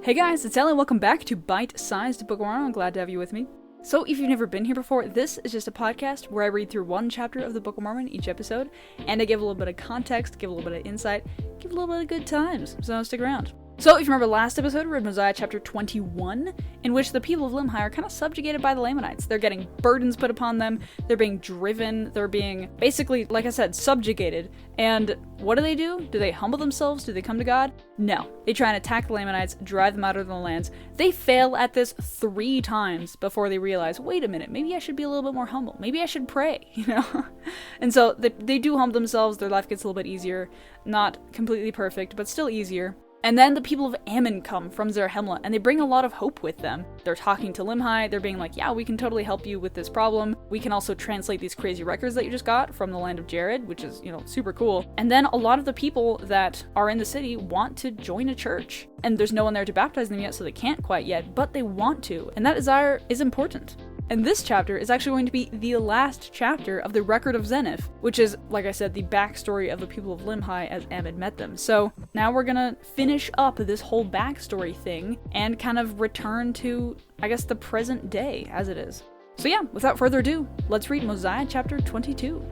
Hey guys, it's Ellie, welcome back to Bite-Sized Book of Mormon. I'm glad to have you with me. So if you've never been here before, this is just a podcast where I read through one chapter of the Book of Mormon each episode, and I give a little bit of context, give a little bit of insight, give a little bit of good times, so stick around. So if you remember last episode, we read Mosiah chapter 21, in which the people of Limhi are kind of subjugated by the Lamanites. They're getting burdens put upon them, they're being driven, they're being basically, like I said, subjugated. And what do? Do they humble themselves? Do they come to God? No. They try and attack the Lamanites, drive them out of the lands. They fail at this 3 times before they realize, wait a minute, maybe I should be a little bit more humble. Maybe I should pray, And so they do humble themselves, their life gets a little bit easier. Not completely perfect, but still easier. And then the people of Ammon come from Zarahemla, and they bring a lot of hope with them. They're talking to Limhi, they're being like, yeah, we can totally help you with this problem. We can also translate these crazy records that you just got from the land of Jared, which is, super cool. And then a lot of the people that are in the city want to join a church. And there's no one there to baptize them yet, so they can't quite yet, but they want to. And that desire is important. And this chapter is actually going to be the last chapter of the Record of Zeniff, which is, like I said, the backstory of the people of Limhi as Ammon met them. So now we're gonna finish up this whole backstory thing and kind of return to, I guess, the present day as it is. So yeah, without further ado, let's read Mosiah chapter 22.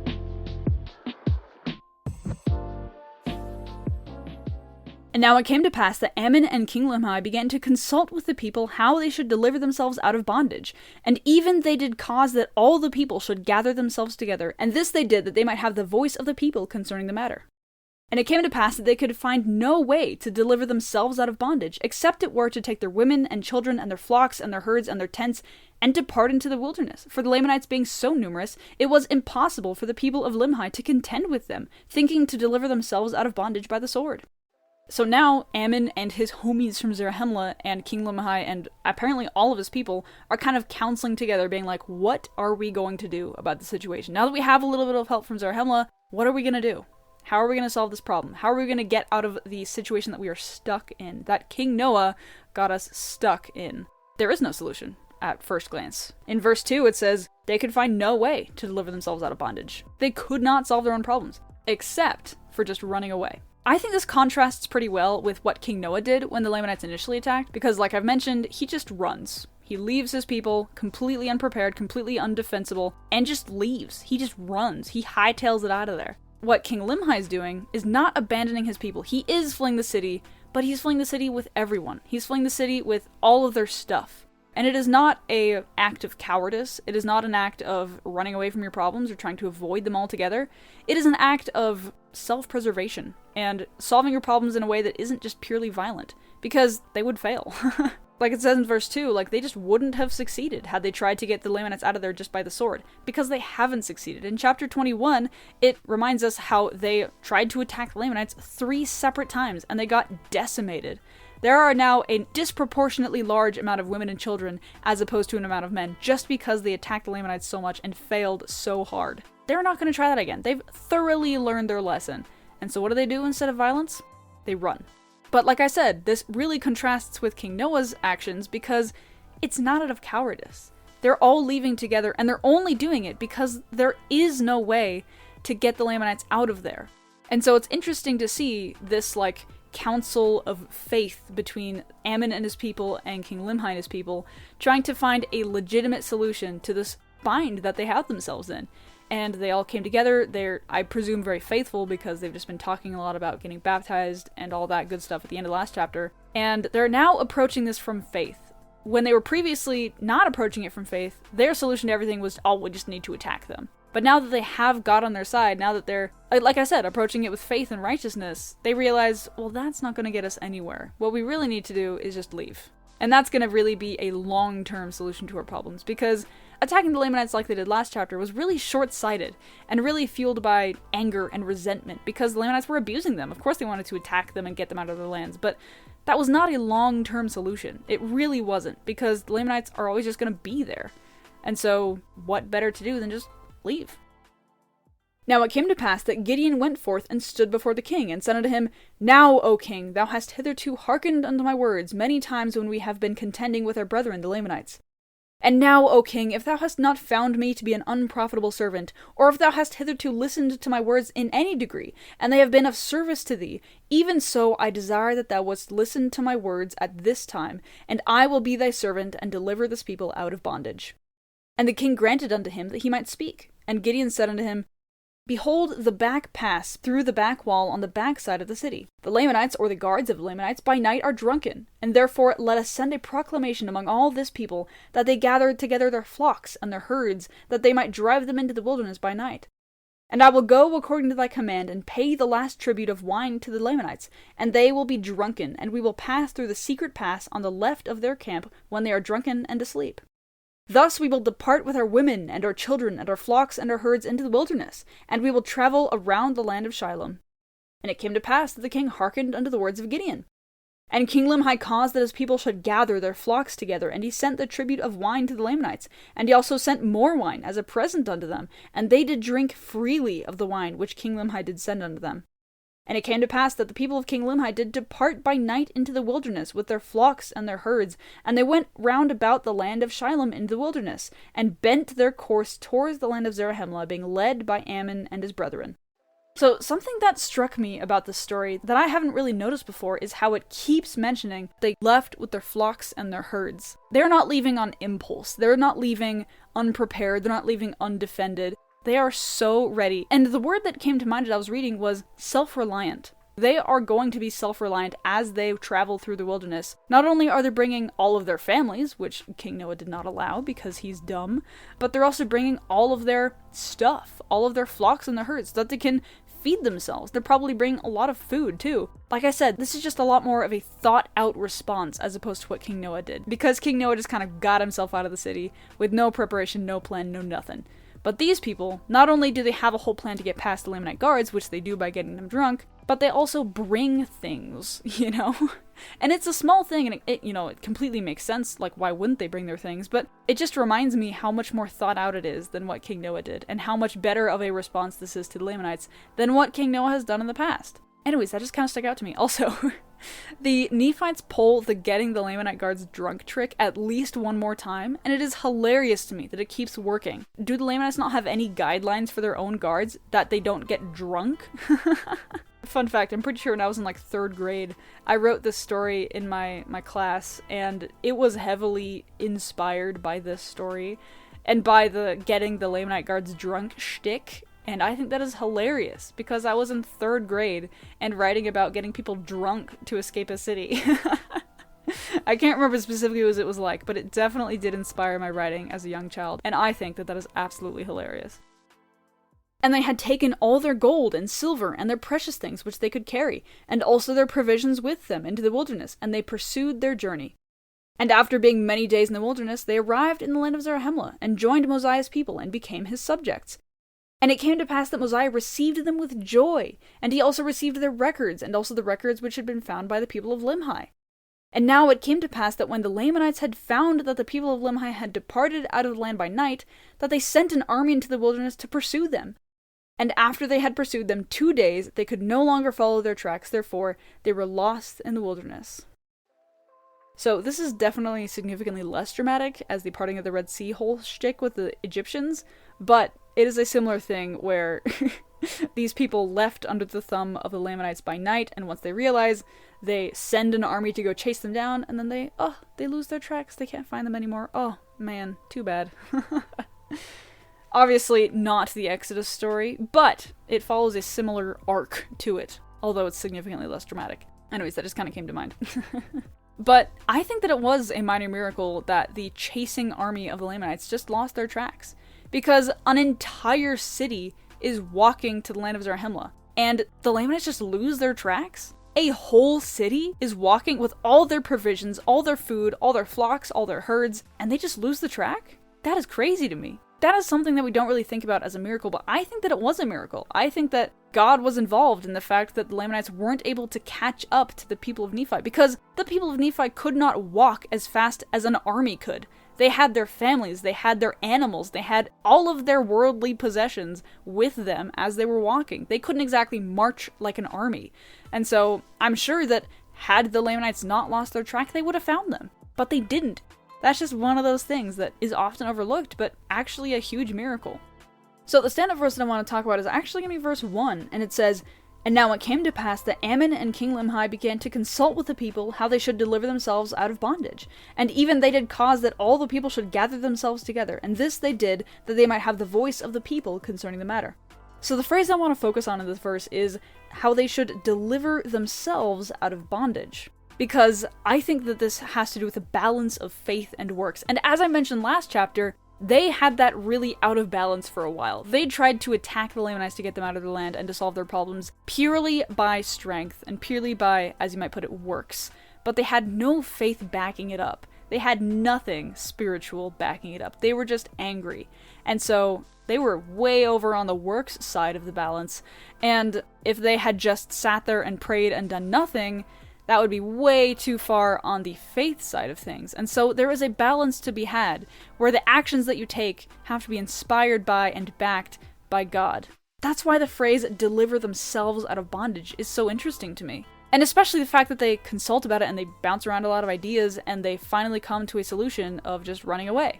And now it came to pass that Ammon and King Limhi began to consult with the people how they should deliver themselves out of bondage. And even they did cause that all the people should gather themselves together, and this they did that they might have the voice of the people concerning the matter. And it came to pass that they could find no way to deliver themselves out of bondage, except it were to take their women and children and their flocks and their herds and their tents, and depart into the wilderness. For the Lamanites being so numerous, it was impossible for the people of Limhi to contend with them, thinking to deliver themselves out of bondage by the sword. So now, Ammon and his homies from Zarahemla and King Limhi and apparently all of his people are kind of counseling together, being like, what are we going to do about the situation? Now that we have a little bit of help from Zarahemla, what are we going to do? How are we going to solve this problem? How are we going to get out of the situation that we are stuck in, that King Noah got us stuck in? There is no solution at first glance. In verse 2 it says, they could find no way to deliver themselves out of bondage. They could not solve their own problems, except for just running away. I think this contrasts pretty well with what King Noah did when the Lamanites initially attacked, because like I've mentioned, he just runs. He leaves his people completely unprepared, completely undefensible, and just leaves. He just runs. He hightails it out of there. What King Limhi is doing is not abandoning his people. He is fleeing the city, but he's fleeing the city with everyone. He's fleeing the city with all of their stuff. And it is not an act of cowardice. It is not an act of running away from your problems or trying to avoid them altogether. It is an act of self-preservation and solving your problems in a way that isn't just purely violent, because they would fail. Like it says in verse 2, they just wouldn't have succeeded had they tried to get the Lamanites out of there just by the sword, because they haven't succeeded. In chapter 21, it reminds us how they tried to attack the Lamanites 3 separate times, and they got decimated. There are now a disproportionately large amount of women and children as opposed to an amount of men, just because they attacked the Lamanites so much and failed so hard. They're not going to try that again. They've thoroughly learned their lesson. And so what do instead of violence? They run. But like I said, this really contrasts with King Noah's actions because it's not out of cowardice. They're all leaving together, and they're only doing it because there is no way to get the Lamanites out of there. And so it's interesting to see this, council of faith between Ammon and his people and King Limhi and his people, trying to find a legitimate solution to this bind that they have themselves in. And they all came together. They're, I presume, very faithful because they've just been talking a lot about getting baptized and all that good stuff at the end of the last chapter. And they're now approaching this from faith. When they were previously not approaching it from faith, their solution to everything was, oh, we just need to attack them. But now that they have God on their side, now that they're, like I said, approaching it with faith and righteousness, they realize, well, that's not going to get us anywhere. What we really need to do is just leave. And that's going to really be a long-term solution to our problems, because attacking the Lamanites like they did last chapter was really short-sighted and really fueled by anger and resentment, because the Lamanites were abusing them. Of course they wanted to attack them and get them out of their lands, but that was not a long-term solution. It really wasn't, because the Lamanites are always just going to be there. And so, what better to do than just leave? Now it came to pass that Gideon went forth and stood before the king, and said unto him, Now, O king, thou hast hitherto hearkened unto my words many times when we have been contending with our brethren the Lamanites. And now, O king, if thou hast not found me to be an unprofitable servant, or if thou hast hitherto listened to my words in any degree, and they have been of service to thee, even so I desire that thou wouldst listen to my words at this time, and I will be thy servant, and deliver this people out of bondage. And the king granted unto him that he might speak. And Gideon said unto him, Behold, the back pass through the back wall on the back side of the city. The Lamanites, or the guards of the Lamanites, by night are drunken, and therefore let us send a proclamation among all this people, that they gather together their flocks and their herds, that they might drive them into the wilderness by night. And I will go according to thy command, and pay the last tribute of wine to the Lamanites, and they will be drunken, and we will pass through the secret pass on the left of their camp when they are drunken and asleep. Thus we will depart with our women, and our children, and our flocks, and our herds into the wilderness, and we will travel around the land of Shiloh. And it came to pass that the king hearkened unto the words of Gideon. And King Limhi caused that his people should gather their flocks together, and he sent the tribute of wine to the Lamanites, and he also sent more wine as a present unto them, and they did drink freely of the wine which King Limhi did send unto them. And it came to pass that the people of King Limhi did depart by night into the wilderness with their flocks and their herds, and they went round about the land of Shiloh into the wilderness, and bent their course towards the land of Zarahemla, being led by Ammon and his brethren. So something that struck me about this story that I haven't really noticed before is how it keeps mentioning they left with their flocks and their herds. They're not leaving on impulse. They're not leaving unprepared. They're not leaving undefended. They are so ready. And the word that came to mind as I was reading was self-reliant. They are going to be self-reliant as they travel through the wilderness. Not only are they bringing all of their families, which King Noah did not allow because he's dumb, but they're also bringing all of their stuff, all of their flocks and their herds, so that they can feed themselves. They're probably bringing a lot of food too. Like I said, this is just a lot more of a thought-out response as opposed to what King Noah did. Because King Noah just kind of got himself out of the city with no preparation, no plan, no nothing. But these people, not only do they have a whole plan to get past the Lamanite guards, which they do by getting them drunk, but they also bring things, you know? And it's a small thing, and it completely makes sense, like, why wouldn't they bring their things? But it just reminds me how much more thought out it is than what King Noah did, and how much better of a response this is to the Lamanites than what King Noah has done in the past. Anyways, that just kind of stuck out to me. Also, the Nephites pull the getting the Lamanite guards drunk trick at least one more time, and it is hilarious to me that it keeps working. Do the Lamanites not have any guidelines for their own guards that they don't get drunk? Fun fact, I'm pretty sure when I was in like 3rd grade, I wrote this story in my class, and it was heavily inspired by this story, and by the getting the Lamanite guards drunk shtick. And I think that is hilarious, because I was in 3rd grade and writing about getting people drunk to escape a city. I can't remember specifically what it was like, but it definitely did inspire my writing as a young child, and I think that is absolutely hilarious. And they had taken all their gold and silver and their precious things which they could carry, and also their provisions with them into the wilderness, and they pursued their journey. And after being many days in the wilderness, they arrived in the land of Zarahemla, and joined Mosiah's people, and became his subjects. And it came to pass that Mosiah received them with joy, and he also received their records, and also the records which had been found by the people of Limhi. And now it came to pass that when the Lamanites had found that the people of Limhi had departed out of the land by night, that they sent an army into the wilderness to pursue them. And after they had pursued them 2 days, they could no longer follow their tracks, therefore they were lost in the wilderness. So this is definitely significantly less dramatic as the parting of the Red Sea whole shtick with the Egyptians, but it is a similar thing where these people left under the thumb of the Lamanites by night, and once they realize, they send an army to go chase them down, and then they lose their tracks, they can't find them anymore. Oh man, too bad. Obviously not the Exodus story, but it follows a similar arc to it, although it's significantly less dramatic. Anyways, that just kind of came to mind. But I think that it was a minor miracle that the chasing army of the Lamanites just lost their tracks, because an entire city is walking to the land of Zarahemla, and the Lamanites just lose their tracks? A whole city is walking with all their provisions, all their food, all their flocks, all their herds, and they just lose the track? That is crazy to me. That is something that we don't really think about as a miracle, but I think that it was a miracle. I think that God was involved in the fact that the Lamanites weren't able to catch up to the people of Nephi, because the people of Nephi could not walk as fast as an army could. They had their families, they had their animals, they had all of their worldly possessions with them as they were walking. They couldn't exactly march like an army. And so I'm sure that had the Lamanites not lost their track, they would have found them. But they didn't. That's just one of those things that is often overlooked, but actually a huge miracle. So the stand-up verse that I want to talk about is actually going to be verse 1, and it says, "And now it came to pass that Ammon and King Limhi began to consult with the people how they should deliver themselves out of bondage. And even they did cause that all the people should gather themselves together, and this they did, that they might have the voice of the people concerning the matter." So the phrase I want to focus on in this verse is how they should deliver themselves out of bondage. Because I think that this has to do with a balance of faith and works. And as I mentioned last chapter, they had that really out of balance for a while. They tried to attack the Lamanites to get them out of their land and to solve their problems purely by strength and purely by, as you might put it, works. But they had no faith backing it up. They had nothing spiritual backing it up. They were just angry. And so they were way over on the works side of the balance. And if they had just sat there and prayed and done nothing, that would be way too far on the faith side of things. And so there is a balance to be had, where the actions that you take have to be inspired by and backed by God. That's why the phrase "deliver themselves out of bondage" is so interesting to me. And especially the fact that they consult about it and they bounce around a lot of ideas and they finally come to a solution of just running away.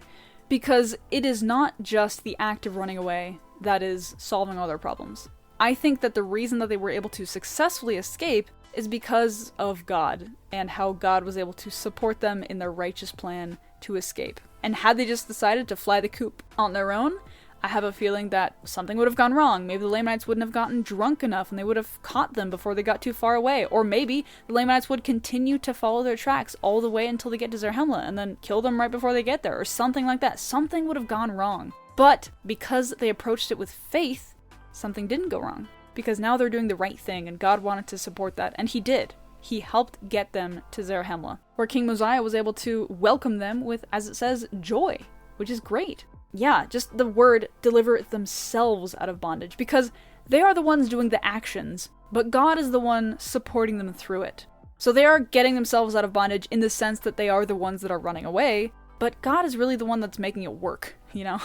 Because it is not just the act of running away that is solving all their problems. I think that the reason that they were able to successfully escape is because of God, and how God was able to support them in their righteous plan to escape. And had they just decided to fly the coop on their own, I have a feeling that something would have gone wrong. Maybe the Lamanites wouldn't have gotten drunk enough and they would have caught them before they got too far away. Or maybe the Lamanites would continue to follow their tracks all the way until they get to Zarahemla and then kill them right before they get there, or something like that. Something would have gone wrong. But because they approached it with faith, something didn't go wrong. Because now they're doing the right thing, and God wanted to support that, and he did. He helped get them to Zarahemla, where King Mosiah was able to welcome them with, as it says, joy, which is great. Yeah, just the word "deliver themselves out of bondage," because they are the ones doing the actions, but God is the one supporting them through it. So they are getting themselves out of bondage in the sense that they are the ones that are running away, but God is really the one that's making it work, you know?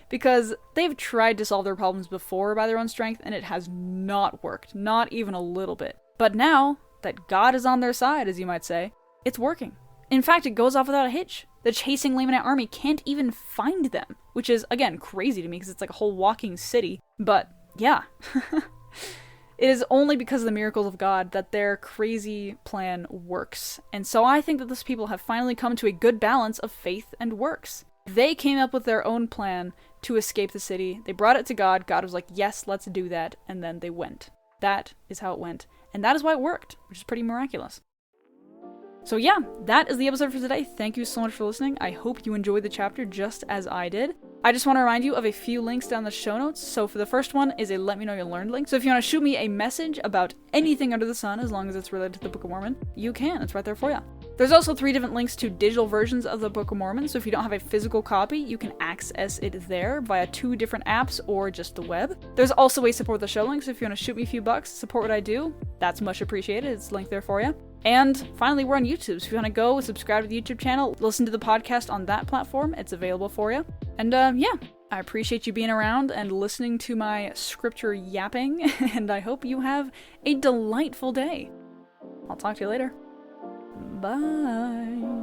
Because they've tried to solve their problems before by their own strength, and it has not worked. Not even a little bit. But now that God is on their side, as you might say, it's working. In fact, it goes off without a hitch. The chasing Lamanite army can't even find them, which is, again, crazy to me because it's like a whole walking city. But, yeah. It is only because of the miracles of God that their crazy plan works. And so I think that these people have finally come to a good balance of faith and works. They came up with their own plan to escape the city. They brought it to God. God was like, yes, let's do that. And then they went. That is how it went. And that is why it worked, which is pretty miraculous. So yeah, that is the episode for today. Thank you so much for listening. I hope you enjoyed the chapter just as I did. I just want to remind you of a few links down the show notes. So for the first one is a Let Me Know You Learned link. So if you want to shoot me a message about anything under the sun, as long as it's related to the Book of Mormon, you can. It's right there for you. There's also 3 different links to digital versions of the Book of Mormon. So if you don't have a physical copy, you can access it there via 2 different apps or just the web. There's also a support the show link. So if you want to shoot me a few bucks, support what I do, that's much appreciated. It's linked there for you. And finally, we're on YouTube, so if you want to go subscribe to the YouTube channel, listen to the podcast on that platform, it's available for you. And yeah, I appreciate you being around and listening to my scripture yapping, and I hope you have a delightful day. I'll talk to you later. Bye.